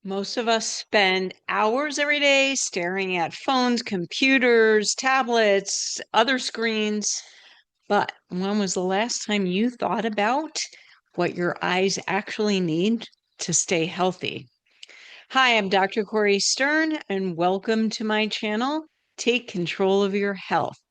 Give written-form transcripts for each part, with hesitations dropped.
Most of us spend hours every day staring at phones, computers, tablets, other screens. But when was the last time you thought about what your eyes actually need to stay healthy? Hi, I'm Dr. Cori Stern, and welcome to my channel, Take Control of Your Health.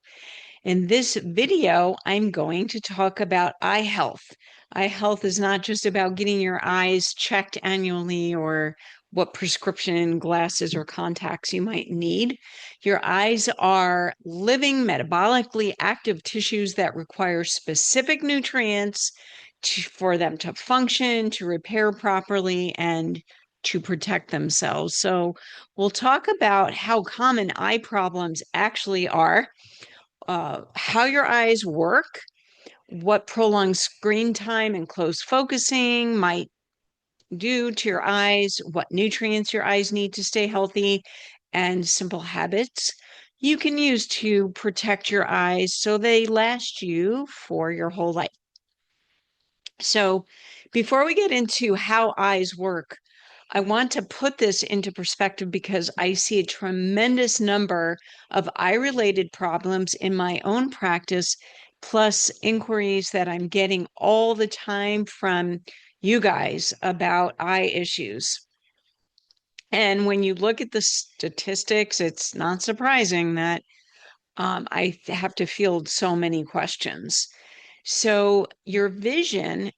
In this video, I'm going to talk about eye health. Eye health is not just about getting your eyes checked annually or what prescription glasses or contacts you might need. Your eyes are living, metabolically active tissues that require specific nutrients for them to function, to repair properly, and to protect themselves. So, we'll talk about how common eye problems actually are, how your eyes work, what prolonged screen time and close focusing might do to your eyes, what nutrients your eyes need to stay healthy, and simple habits you can use to protect your eyes so they last you for your whole life. So, before we get into how eyes work, I want to put this into perspective because I see a tremendous number of eye-related problems in my own practice, plus inquiries that I'm getting all the time from you guys about eye issues. And when you look at the statistics, it's not surprising that I have to field so many questions. So your vision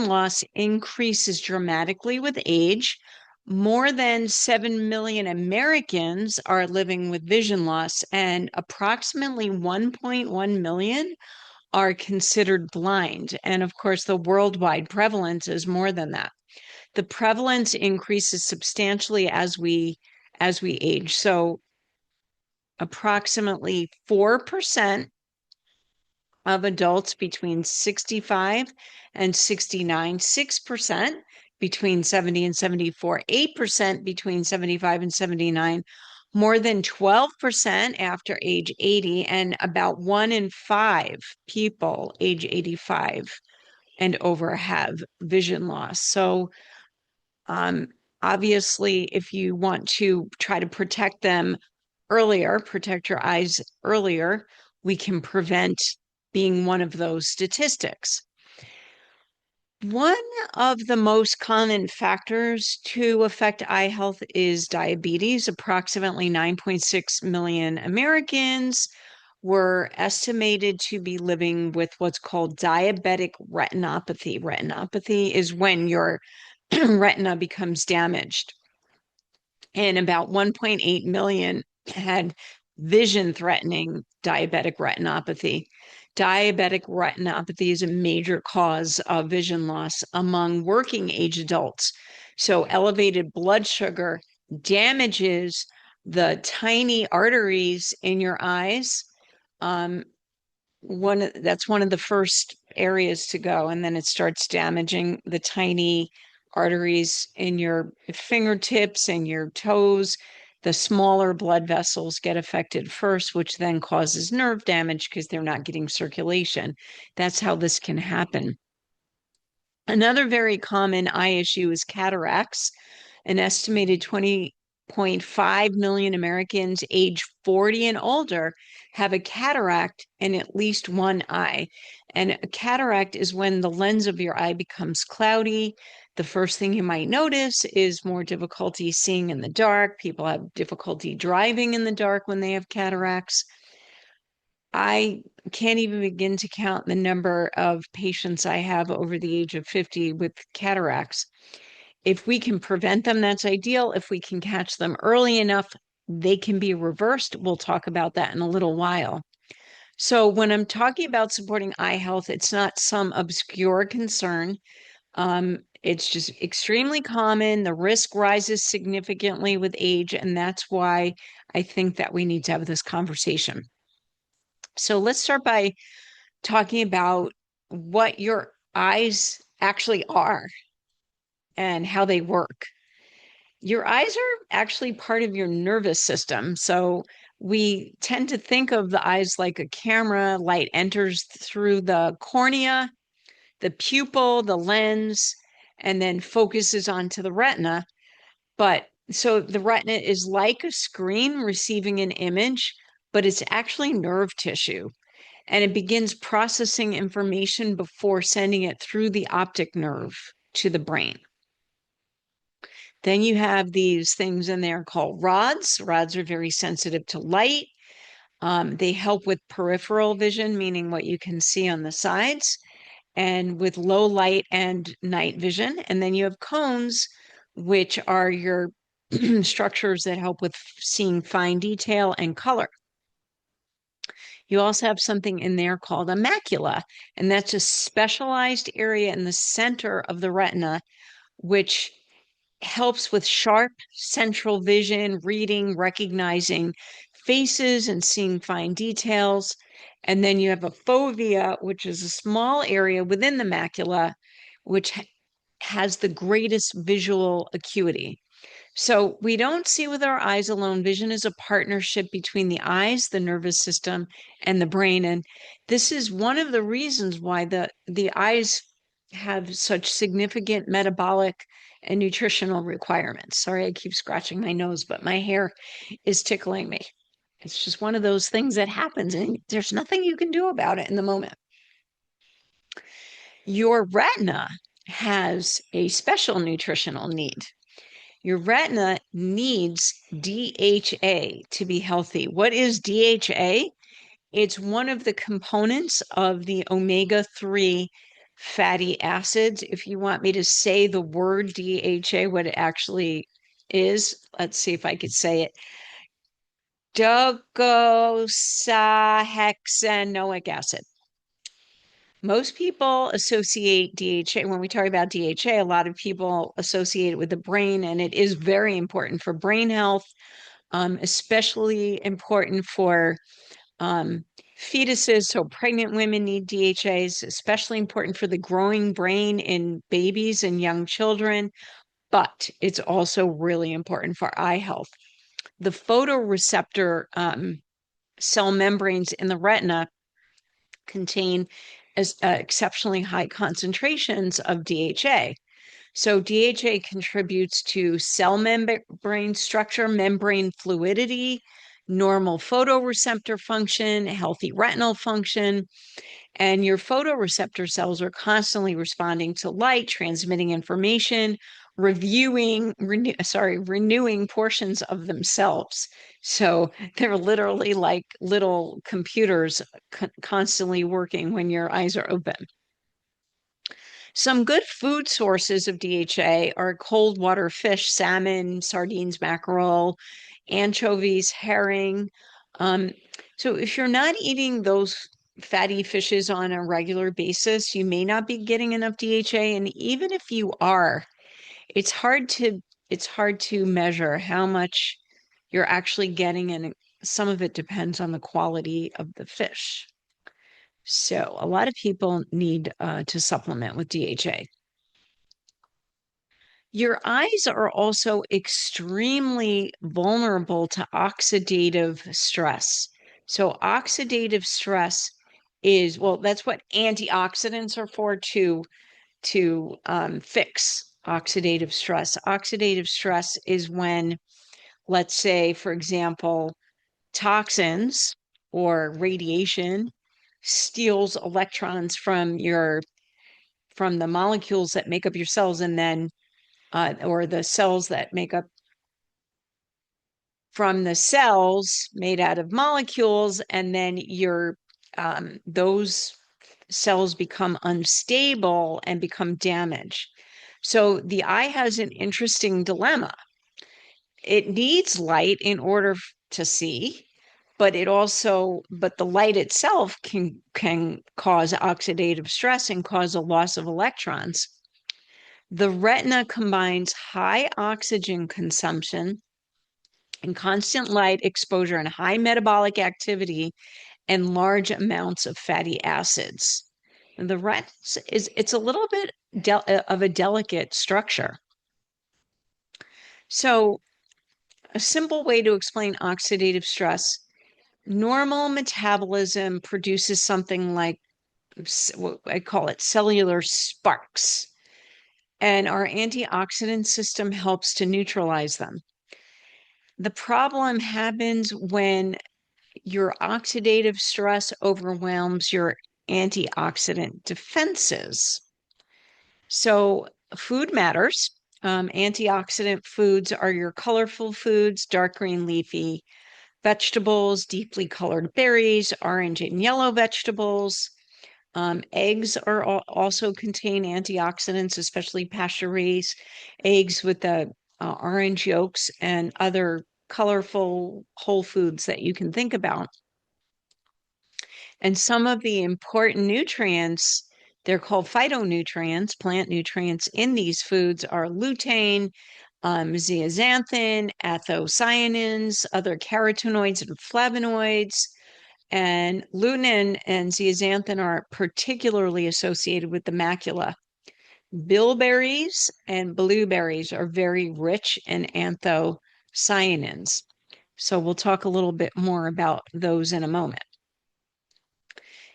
loss increases dramatically with age. More than 7 million Americans are living with vision loss, and approximately 1.1 million are considered blind. And of course, the worldwide prevalence is more than that. The prevalence increases substantially as we age. So approximately 4% of adults between 65 and 69, 6% between 70 and 74, 8% between 75 and 79, more than 12% after age 80, and about 1 in 5 people age 85 and over have vision loss. So, um, obviously, if you want to try to protect them earlier, protect your eyes earlier, we can prevent being one of those statistics. One of the most common factors to affect eye health is diabetes. Approximately 9.6 million Americans were estimated to be living with what's called diabetic retinopathy. Retinopathy is when your retina becomes damaged. And about 1.8 million had vision-threatening diabetic retinopathy. Diabetic retinopathy is a major cause of vision loss among working age adults. So elevated blood sugar damages the tiny arteries in your eyes. That's one of the first areas to go, and then it starts damaging the tiny arteries in your fingertips and your toes. The smaller blood vessels get affected first, which then causes nerve damage because they're not getting circulation. That's how this can happen. Another very common eye issue is cataracts. An estimated 20.5 million Americans age 40 and older have a cataract in at least one eye. And a cataract is when the lens of your eye becomes cloudy. The first thing you might notice is more difficulty seeing in the dark. People have difficulty driving in the dark when they have cataracts. I can't even begin to count the number of patients I have over the age of 50 with cataracts. If we can prevent them, that's ideal. If we can catch them early enough, they can be reversed. We'll talk about that in a little while. So when I'm talking about supporting eye health, it's not some obscure concern. It's just extremely common. The risk rises significantly with age, and that's why I think that we need to have this conversation. So let's start by talking about what your eyes actually are and how they work. Your eyes are actually part of your nervous system. So we tend to think of the eyes like a camera. Light enters through the cornea, the pupil, the lens, and then focuses onto the retina. But so the retina is like a screen receiving an image, but it's actually nerve tissue. And it begins processing information before sending it through the optic nerve to the brain. Then you have these things in there called rods. Rods are very sensitive to light. They help with peripheral vision, meaning what you can see on the sides, and with low light and night vision. And then you have cones, which are your structures that help with seeing fine detail and color. You also have something in there called a macula, and that's a specialized area in the center of the retina, which helps with sharp central vision, reading, recognizing faces, and seeing fine details. And then you have a fovea, which is a small area within the macula, which has the greatest visual acuity. So we don't see with our eyes alone. Vision is a partnership between the eyes, the nervous system, and the brain. And this is one of the reasons why the eyes have such significant metabolic and nutritional requirements. Sorry, I keep scratching my nose, but my hair is tickling me. It's just one of those things that happens, and there's nothing you can do about it in the moment. Your retina has a special nutritional need. Your retina needs DHA to be healthy. What is DHA? It's one of the components of the omega-3 fatty acids. If you want me to say the word DHA, what it actually is, let's see if I could say it. Docosahexaenoic acid. Most people associate DHA, when we talk about DHA, a lot of people associate it with the brain, and it is very important for brain health, especially important for fetuses. So pregnant women need DHAs, especially important for the growing brain in babies and young children, but it's also really important for eye health. The photoreceptor cell membranes in the retina contain exceptionally high concentrations of DHA. So DHA contributes to cell membrane structure, membrane fluidity, normal photoreceptor function, healthy retinal function, and your photoreceptor cells are constantly responding to light, transmitting information, renewing portions of themselves. So they're literally like little computers constantly working when your eyes are open. Some good food sources of DHA are cold water fish, salmon, sardines, mackerel, anchovies, herring. So if you're not eating those fatty fishes on a regular basis, you may not be getting enough DHA. And even if you are, it's hard to measure how much you're actually getting, and some of it depends on the quality of the fish. So a lot of people need to supplement with DHA. Your eyes are also extremely vulnerable to oxidative stress. So oxidative stress is, well, that's what antioxidants are for, to fix oxidative stress. Oxidative stress is when, let's say, for example, toxins or radiation steals electrons from the molecules that make up your cells, and then or the cells that make up from the cells made out of molecules, and then those cells become unstable and become damaged. So the eye has an interesting dilemma. It needs light in order to see, but the light itself can cause oxidative stress and cause a loss of electrons. The retina combines high oxygen consumption and constant light exposure and high metabolic activity and large amounts of fatty acids. And the retina it's a little bit of a delicate structure. So a simple way to explain oxidative stress: normal metabolism produces something like, I call it cellular sparks. and our antioxidant system helps to neutralize them. The problem happens when your oxidative stress overwhelms your antioxidant defenses. So, food matters. Antioxidant foods are your colorful foods, dark green leafy vegetables, deeply colored berries, orange and yellow vegetables. Eggs are also contain antioxidants, especially pasture-raised eggs with the orange yolks and other colorful whole foods that you can think about. And some of the important nutrients, they're called phytonutrients, plant nutrients in these foods are lutein, zeaxanthin, anthocyanins, other carotenoids and flavonoids. And lutein and zeaxanthin are particularly associated with the macula. Bilberries and blueberries are very rich in anthocyanins. So we'll talk a little bit more about those in a moment.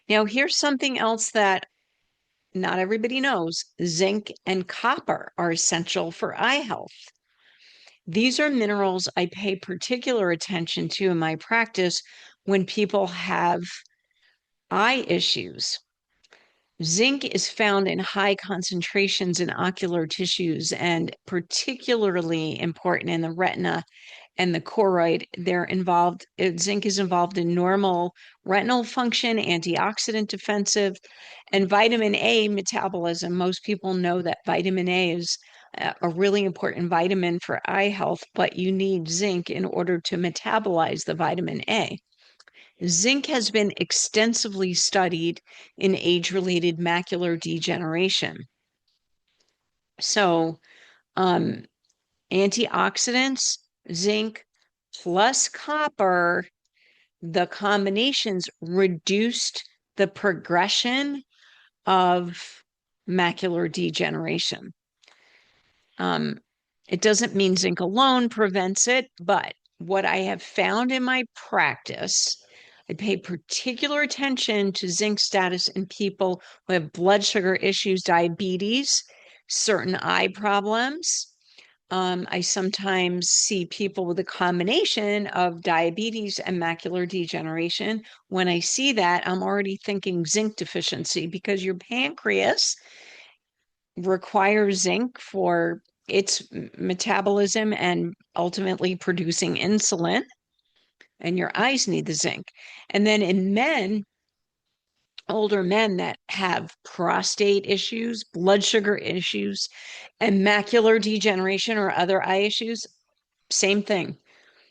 Now, here's something else that not everybody knows. Zinc and copper are essential for eye health. These are minerals I pay particular attention to in my practice when people have eye issues. Zinc is found in high concentrations in ocular tissues and particularly important in the retina and the choroid. Zinc is involved in normal retinal function, antioxidant defensive, and vitamin A metabolism. Most people know that vitamin A is a really important vitamin for eye health, but you need zinc in order to metabolize the vitamin A. Zinc has been extensively studied in age-related macular degeneration. So, antioxidants, zinc plus copper, the combinations reduced the progression of macular degeneration. It doesn't mean zinc alone prevents it, but what I have found in my practice, I pay particular attention to zinc status in people who have blood sugar issues, diabetes, certain eye problems. I sometimes see people with a combination of diabetes and macular degeneration. When I see that, I'm already thinking zinc deficiency because your pancreas requires zinc for its metabolism and ultimately producing insulin, and your eyes need the zinc. And then in men, older men that have prostate issues, blood sugar issues, and macular degeneration or other eye issues, same thing.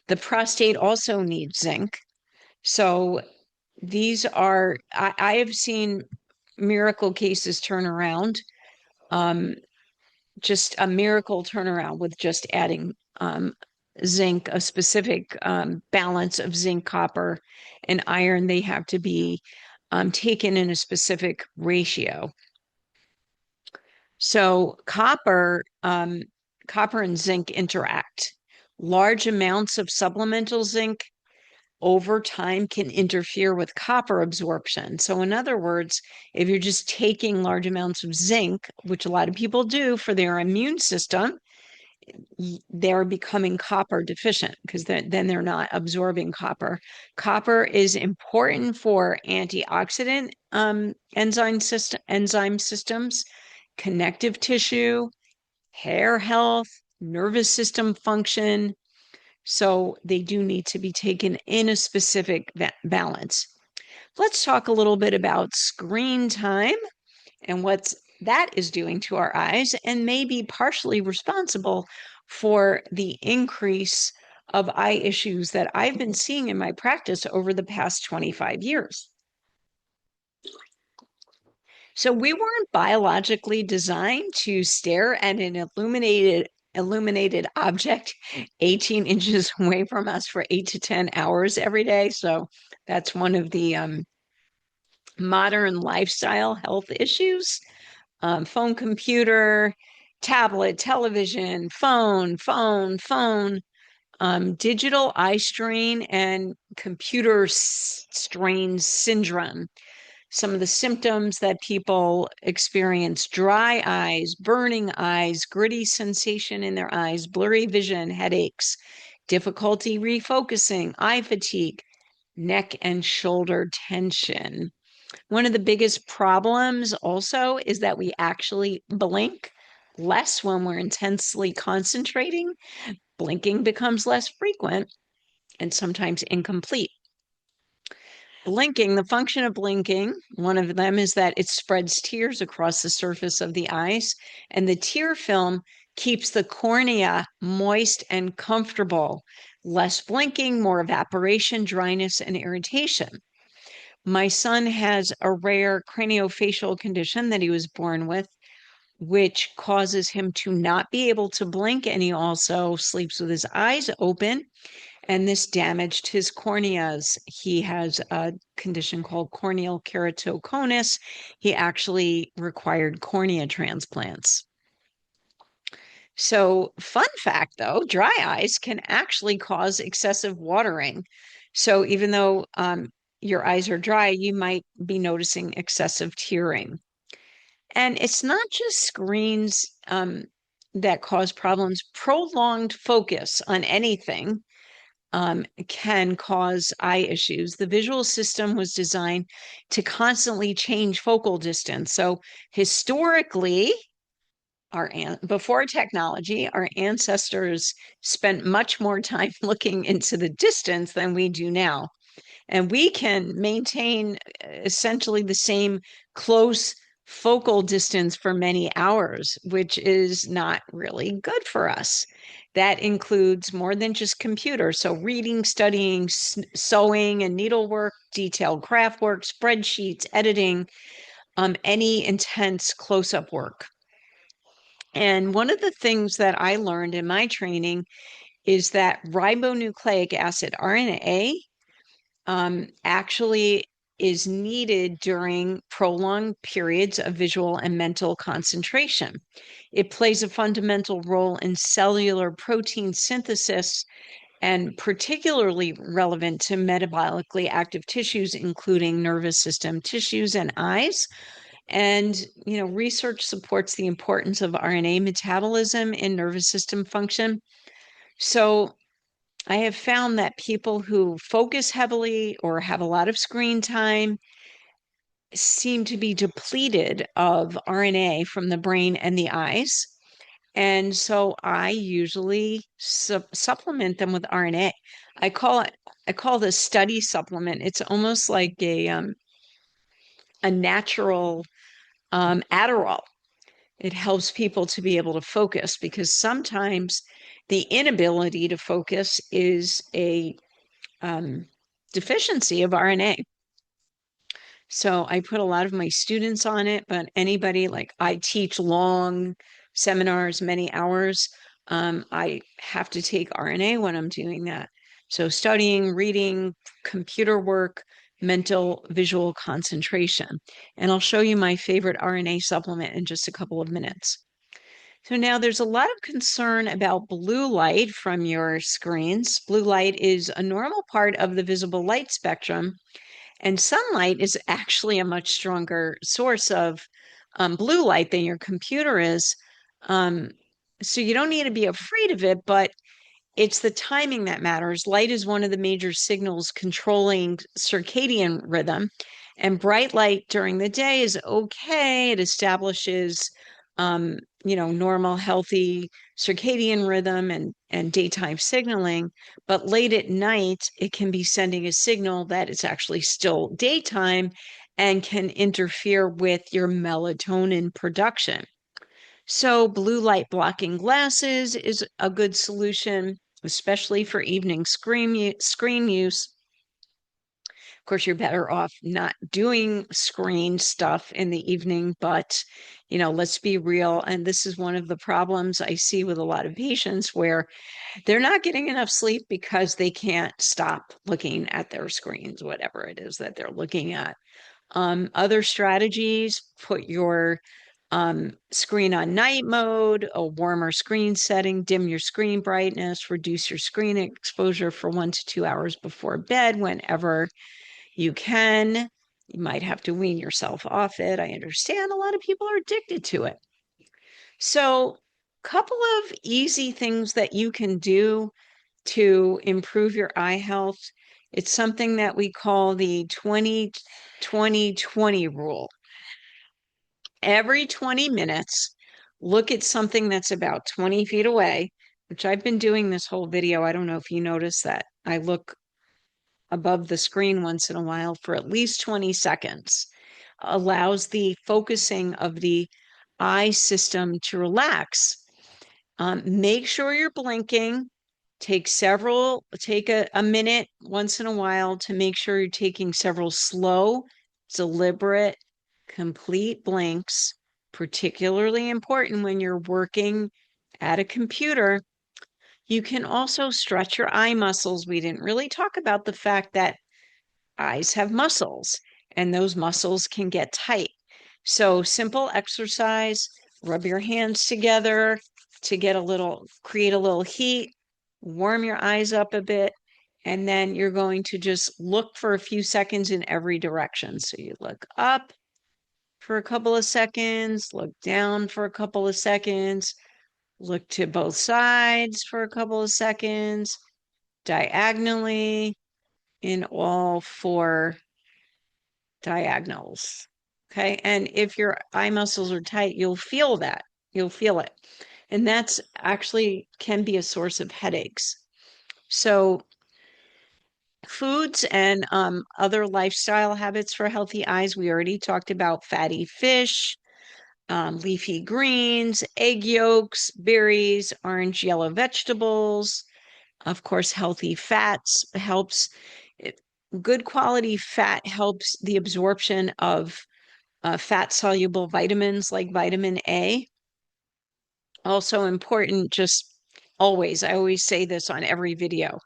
The prostate also needs zinc. So these are, I have seen miracle cases turn around. Just a miracle turnaround with just adding zinc, a specific balance of zinc, copper, and iron. They have to be taken in a specific ratio. So copper and zinc interact. Large amounts of supplemental zinc over time can interfere with copper absorption. So in other words, if you're just taking large amounts of zinc, which a lot of people do for their immune system, they're becoming copper deficient because then they're not absorbing copper. Copper is important for antioxidant enzyme systems, connective tissue, hair health, nervous system function. So they do need to be taken in a specific balance. Let's talk a little bit about screen time and what that is doing to our eyes and may be partially responsible for the increase of eye issues that I've been seeing in my practice over the past 25 years. So we weren't biologically designed to stare at an illuminated object 18 inches away from us for 8 to 10 hours every day. So that's one of the modern lifestyle health issues. Phone, computer, tablet, television, phone, digital eye strain and computer strain syndrome. some of the symptoms that people experience: dry eyes, burning eyes, gritty sensation in their eyes, blurry vision, headaches, difficulty refocusing, eye fatigue, neck and shoulder tension. One of the biggest problems also is that we actually blink less when we're intensely concentrating. Blinking becomes less frequent and sometimes incomplete. Blinking, the function of blinking, one of them is that it spreads tears across the surface of the eyes, and the tear film keeps the cornea moist and comfortable. Less blinking, more evaporation, dryness, and irritation. My son has a rare craniofacial condition that he was born with, which causes him to not be able to blink, and he also sleeps with his eyes open, and this damaged his corneas. He has a condition called corneal keratoconus. He actually required cornea transplants. So, fun fact though, dry eyes can actually cause excessive watering. So, even though your eyes are dry, you might be noticing excessive tearing. And it's not just screens that cause problems. Prolonged focus on anything can cause eye issues. The visual system was designed to constantly change focal distance. So historically, before technology, our ancestors spent much more time looking into the distance than we do now. And we can maintain essentially the same close focal distance for many hours, which is not really good for us. That includes more than just computers. So reading, studying, sewing and needlework, detailed craft work, spreadsheets, editing, any intense close-up work. And one of the things that I learned in my training is that ribonucleic acid, RNA, actually is needed during prolonged periods of visual and mental concentration. It plays a fundamental role in cellular protein synthesis and particularly relevant to metabolically active tissues, including nervous system tissues and eyes. And, research supports the importance of RNA metabolism in nervous system function. So I have found that people who focus heavily or have a lot of screen time seem to be depleted of RNA from the brain and the eyes. And so I usually supplement them with RNA. I call this study supplement. It's almost like a natural Adderall. It helps people to be able to focus because sometimes the inability to focus is a deficiency of RNA. So I put a lot of my students on it, but anybody, like I teach long seminars, many hours. I have to take RNA when I'm doing that. So studying, reading, computer work, mental visual concentration. And I'll show you my favorite RNA supplement in just a couple of minutes. So now there's a lot of concern about blue light from your screens. Blue light is a normal part of the visible light spectrum, and sunlight is actually a much stronger source of blue light than your computer is. So you don't need to be afraid of it, but it's the timing that matters. Light is one of the major signals controlling circadian rhythm, and bright light during the day is okay. It establishes, normal, healthy circadian rhythm and daytime signaling. But late at night, it can be sending a signal that it's actually still daytime and can interfere with your melatonin production. So blue light blocking glasses is a good solution, especially for evening screen use. Of course, you're better off not doing screen stuff in the evening, but let's be real. And this is one of the problems I see with a lot of patients where they're not getting enough sleep because they can't stop looking at their screens, whatever it is that they're looking at. Other strategies: put your screen on night mode, a warmer screen setting, dim your screen brightness, reduce your screen exposure for 1 to 2 hours before bed whenever you can. You might have to wean yourself off it. I understand a lot of people are addicted to it. So, couple of easy things that you can do to improve your eye health. It's something that we call the 20-20-20 rule. Every 20 minutes, look at something that's about 20 feet away, which I've been doing this whole video. I don't know if you noticed that. I look above the screen once in a while for at least 20 seconds. Allows the focusing of the eye system to relax. Make sure you're blinking. Take a minute once in a while to make sure you're taking several slow, deliberate, complete blinks, particularly important when you're working at a computer. You can also stretch your eye muscles. We didn't really talk about the fact that eyes have muscles and those muscles can get tight. So simple exercise, rub your hands together to create a little heat, warm your eyes up a bit, and then you're going to just look for a few seconds in every direction. So you look up for a couple of seconds, look down for a couple of seconds, look to both sides for a couple of seconds, diagonally in all four diagonals. Okay. And if your eye muscles are tight, you'll feel that. You'll feel it. And that's actually can be a source of headaches. So, foods and other lifestyle habits for healthy eyes. We already talked about fatty fish, leafy greens, egg yolks, berries, orange, yellow vegetables. Of course, healthy fats helps. Good quality fat helps the absorption of fat soluble vitamins like vitamin A. Also important, just always, I always say this on every video,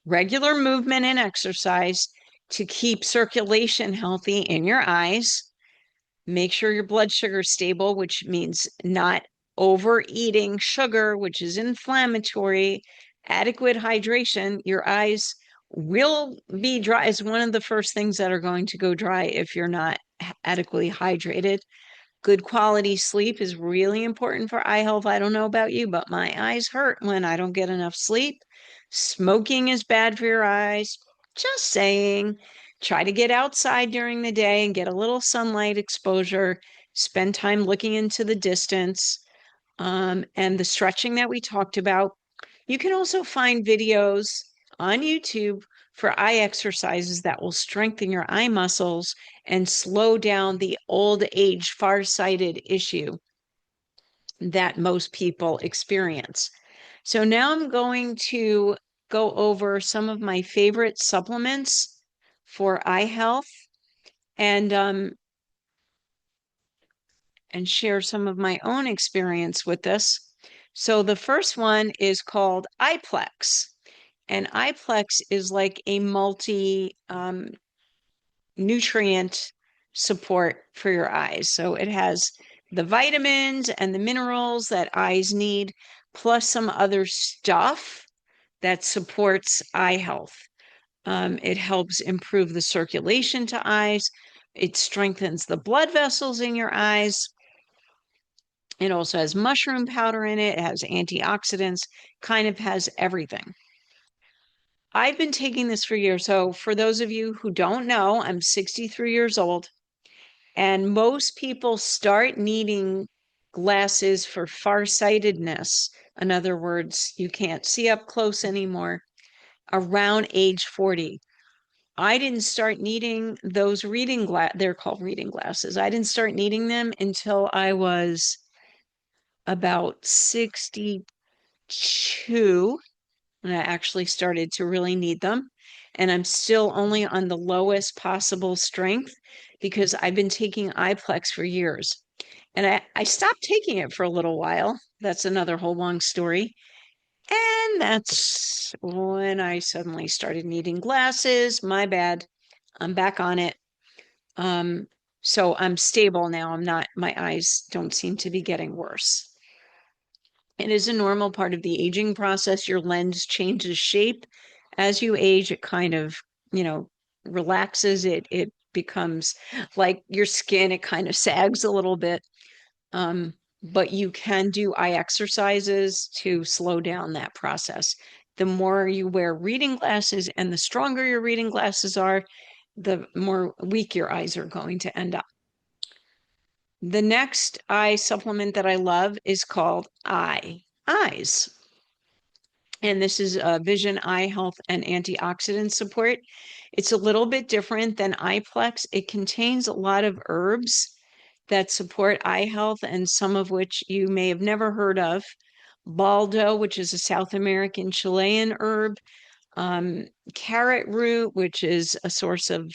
regular movement and exercise to keep circulation healthy in your eyes. Make sure your blood sugar is stable, which means not overeating sugar, which is inflammatory, adequate hydration. Your eyes will be dry. Is one of the first things that are going to go dry if you're not adequately hydrated. Good quality sleep is really important for eye health. I don't know about you, but my eyes hurt when I don't get enough sleep. Smoking is bad for your eyes. Just saying. Try to get outside during the day and get a little sunlight exposure. Spend time looking into the distance. And the stretching that we talked about. You can also find videos on YouTube for eye exercises that will strengthen your eye muscles and slow down the old age farsighted issue that most people experience. So now I'm going to go over some of my favorite supplements for eye health and share some of my own experience with this. So the first one is called Eyeplex. And Eyeplex is like a multi nutrient support for your eyes. So it has the vitamins and the minerals that eyes need, plus some other stuff that supports eye health. It helps improve the circulation to eyes. It strengthens the blood vessels in your eyes. It also has mushroom powder in it. It has antioxidants, kind of has everything. I've been taking this for years. So, for those of you who don't know, I'm 63 years old, and most people start needing glasses for farsightedness. In other words, you can't see up close anymore around age 40. I didn't start needing those they're called reading glasses. I didn't start needing them until I was about 62 when I actually started to really need them. And I'm still only on the lowest possible strength because I've been taking Eyeplex for years. And I stopped taking it for a little while. That's another whole long story. And that's when I suddenly started needing glasses. My bad. I'm back on it. So I'm stable now. My eyes don't seem to be getting worse. It is a normal part of the aging process. Your lens changes shape as you age. It kind of, relaxes it. It becomes like your skin, it kind of sags a little bit. But you can do eye exercises to slow down that process. The more you wear reading glasses and the stronger your reading glasses are, the more weak your eyes are going to end up. The next eye supplement that I love is called Eyes. And this is vision, eye health, and antioxidant support. It's a little bit different than Eyeplex. It contains a lot of herbs that support eye health, and some of which you may have never heard of. Baldo, which is a South American Chilean herb, carrot root, which is a source of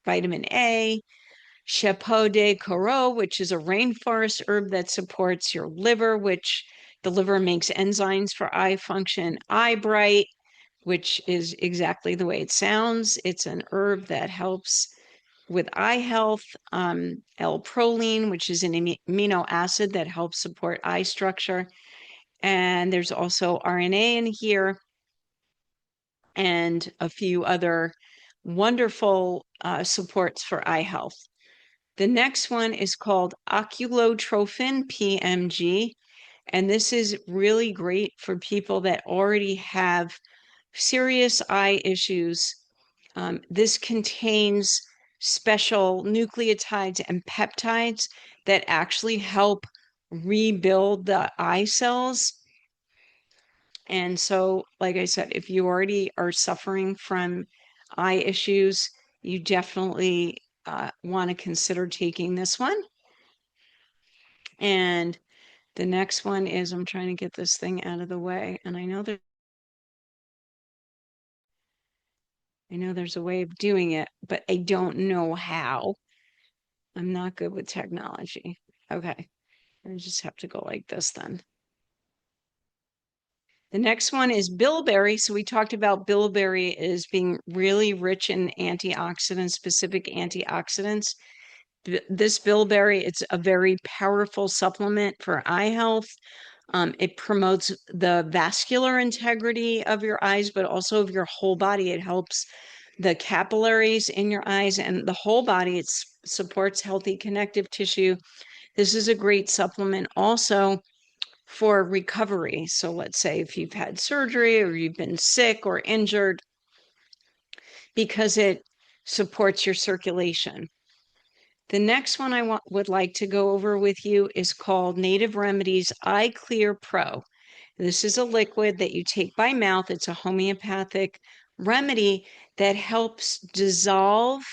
vitamin A, chapeau de Coro, which is a rainforest herb that supports your liver, which the liver makes enzymes for eye function, eye bright, which is exactly the way it sounds. It's an herb that helps with eye health, L-proline, which is an amino acid that helps support eye structure. And there's also RNA in here and a few other wonderful supports for eye health. The next one is called Oculotrophin PMG. And this is really great for people that already have serious eye issues. This contains special nucleotides and peptides that actually help rebuild the eye cells. And so, like I said, if you already are suffering from eye issues, you definitely want to consider taking this one. And the next one is, I'm trying to get this thing out of the way. And I know there's a way of doing it, but I don't know how. I'm not good with technology. Okay. I just have to go like this then. The next one is bilberry. So we talked about bilberry as being really rich in antioxidants, specific antioxidants. This bilberry, it's a very powerful supplement for eye health. It promotes the vascular integrity of your eyes, but also of your whole body. It helps the capillaries in your eyes and the whole body. It supports healthy connective tissue. This is a great supplement also for recovery. So let's say if you've had surgery or you've been sick or injured, because it supports your circulation. The next one I would like to go over with you is called Native Remedies Eye Clear Pro. This is a liquid that you take by mouth. It's a homeopathic remedy that helps dissolve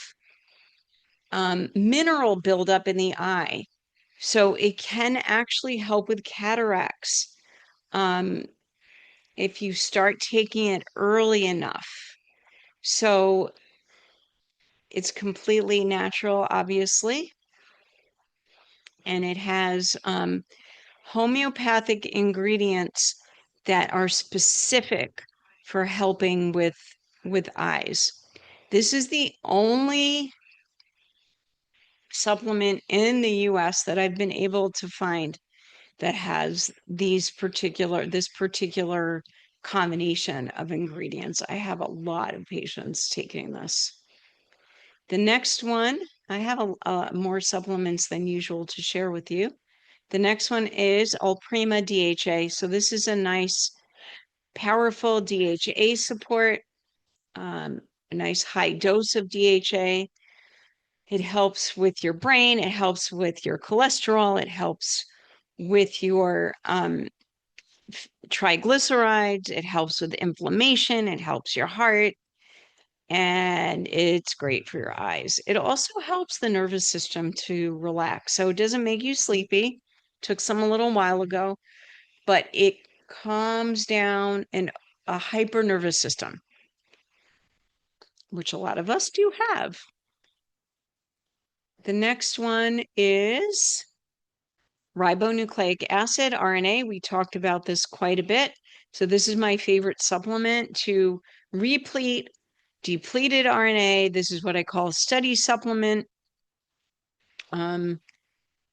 mineral buildup in the eye. So it can actually help with cataracts if you start taking it early enough. So it's completely natural, obviously, and it has homeopathic ingredients that are specific for helping with eyes. This is the only supplement in the US that I've been able to find that has this particular combination of ingredients. I have a lot of patients taking this. The next one, I have more supplements than usual to share with you. The next one is Ulprima DHA. So this is a nice, powerful DHA support, a nice high dose of DHA. It helps with your brain. It helps with your cholesterol. It helps with your triglycerides. It helps with inflammation. It helps your heart. And it's great for your eyes. It also helps the nervous system to relax. So it doesn't make you sleepy. Took some a little while ago, but it calms down a hyper nervous system, which a lot of us do have. The next one is ribonucleic acid, RNA. We talked about this quite a bit. So this is my favorite supplement to replete depleted RNA. This is what I call a study supplement. And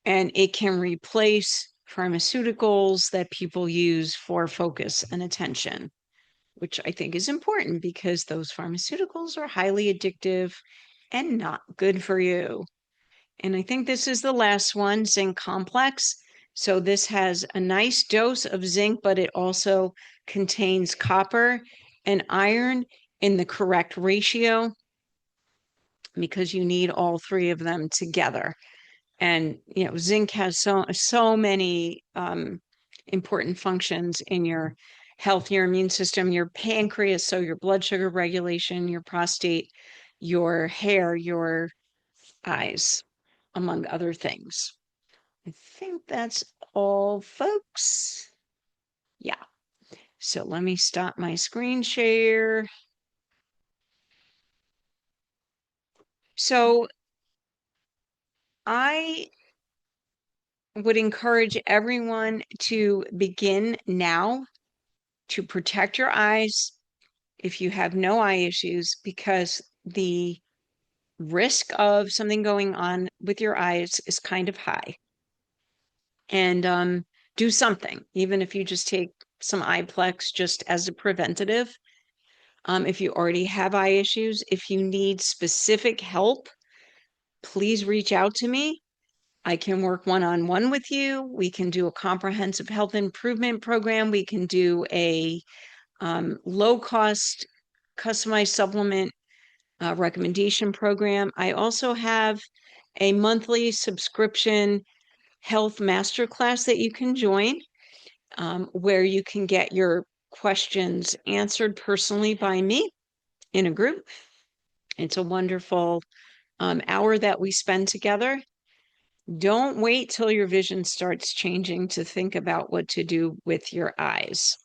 it can replace pharmaceuticals that people use for focus and attention, which I think is important because those pharmaceuticals are highly addictive and not good for you. And I think this is the last one, zinc complex. So this has a nice dose of zinc, but it also contains copper and iron in the correct ratio because you need all three of them together. And zinc has so many important functions in your health, your immune system, your pancreas, so your blood sugar regulation, your prostate, your hair, your eyes, among other things. I think that's all, folks. Yeah. So let me stop my screen share. So I would encourage everyone to begin now to protect your eyes if you have no eye issues, because the risk of something going on with your eyes is kind of high. And do something, even if you just take some Eyeplex just as a preventative. If you already have eye issues, if you need specific help, please reach out to me. I can work one-on-one with you. We can do a comprehensive health improvement program. We can do a low-cost customized supplement recommendation program. I also have a monthly subscription health masterclass that you can join, where you can get your questions answered personally by me in a group. It's a wonderful hour that we spend together. Don't wait till your vision starts changing to think about what to do with your eyes.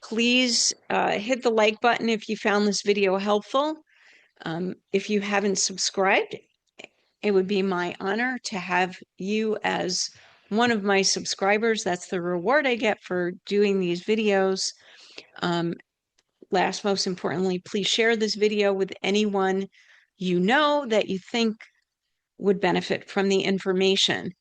Please hit the like button if you found this video helpful. If you haven't subscribed, it would be my honor to have you as one of my subscribers. That's the reward I get for doing these videos. Most importantly, please share this video with anyone you know that you think would benefit from the information.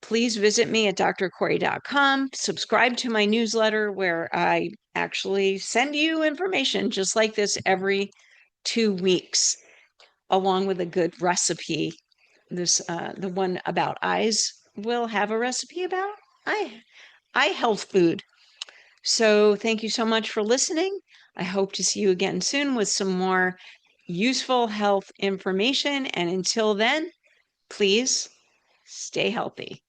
Please visit me at drcori.com. Subscribe to my newsletter where I actually send you information just like this every 2 weeks, along with a good recipe. The one about eyes will have a recipe about eye health food. So thank you so much for listening. I hope to see you again soon with some more useful health information. And until then, please stay healthy.